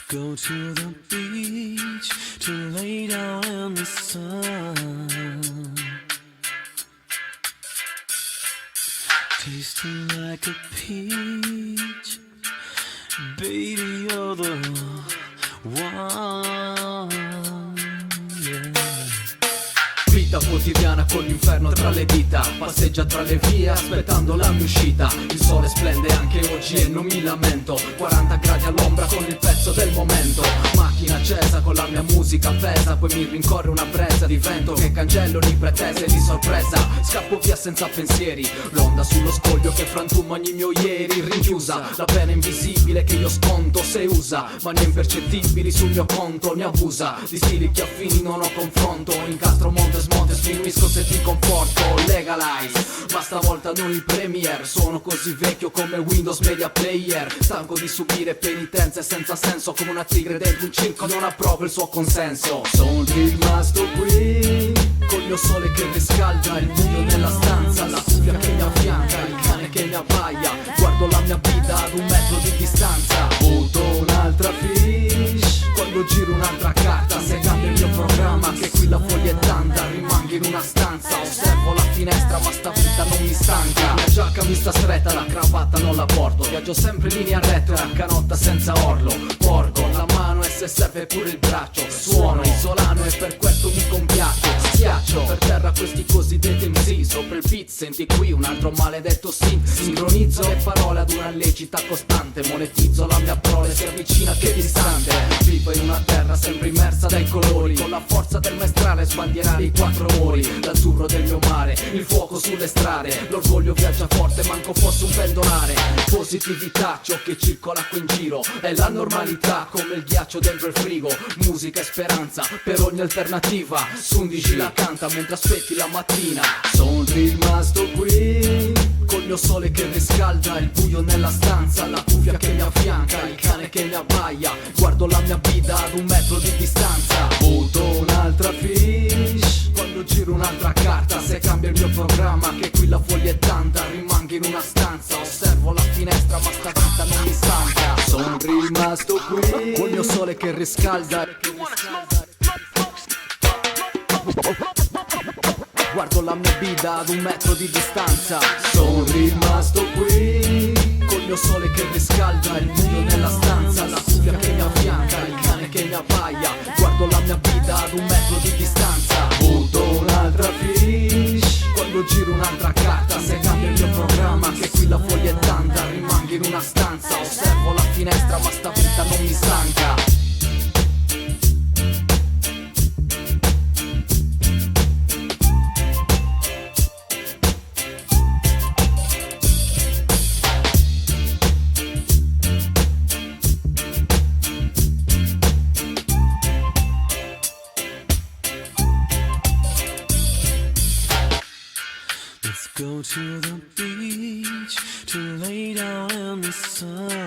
Go to the beach to lay down in the sun, tasting like a peach. Baby, you're the one, yeah. Vita quotidiana con l'inferno tra le dita, passeggia tra le vie aspettando la mia uscita. Il sole splende anche oggi e non mi lamento, 40 gradi all'ombra con il pezzo del momento. Macchina accesa con la mia musica appesa, poi mi rincorre una brezza di vento che cancello di pretese di sorpresa. Scappo via senza pensieri, l'onda sullo scoglio che frantuma ogni mio ieri. Rinchiusa la pena invisibile che io sconto se usa mani impercettibili sul mio conto, ne abusa di stili che affini non ho confronto. Incastro monte smonte, sfinisco se ti conforto. Legalize, ma stavolta non il premier. Sono così vecchio come Windows Media Player, stanco di subire penitenze senza senso. Come una tigre dentro un circo non approvo il suo consenso. Sono rimasto qui col mio sole che riscalda, il buio nella stanza, la cuffia che mi affianca, il cane che mi abbaia. Guardo la mia vita ad 1 metro di distanza. Butto un'altra fish quando giro un'altra carta. Se cambia il mio programma che qui la foglia è tanta, rimango in una stanza, osservo la finestra ma sta vita non mi stanca. La giacca mi sta stretta, la cravatta non la porto, viaggio sempre in linea retta, una canotta senza orlo. Porgo la mano e se serve pure il braccio, suono isolano e per questo mi compiaccio. Schiaccio per terra questi cosiddetti MC, sopra il beat senti qui un altro maledetto synth. Sincronizzo le parole ad una lecita costante, monetizzo la mia prole sia vicina che distante. Vivo in una terra sempre immersa dai colori, con la forza del maestrale sbandierare i 4 muri. L'azzurro del mio mare, il fuoco sulle strade, l'orgoglio viaggia forte manco fosse un pendolare. Positività, ciò che circola qui in giro è la normalità, come il ghiaccio dentro il frigo. Musica e speranza per ogni alternativa, su 11 la canta mentre aspetti la mattina. Sono rimasto qui col mio sole che riscalda, il buio nella stanza, la cuffia che mi affianca, il cane che mi abbaia. Guardo la mia vita ad 1 metro di distanza. Butto un'altra fish quando giro un'altra carta. Se cambia il mio programma che qui la foglia è tanta, rimango in una stanza, osservo la finestra ma sta vita non mi stanca. Sono rimasto qui col mio sole che riscalda, guardo la mia vita ad 1 metro di distanza. Sono rimasto qui col mio sole che riscalda, il buio nella stanza, la cuffia che mi affianca, il cane che mi abbaia. Guardo la mia vita ad 1 metro di distanza. Butto un'altra fish quando giro un'altra carta. Se cambia il mio programma che qui la foglia è tanta, rimango in una stanza, osservo la finestra ma sta vita non mi stanca. Go to the beach to lay down in the sun,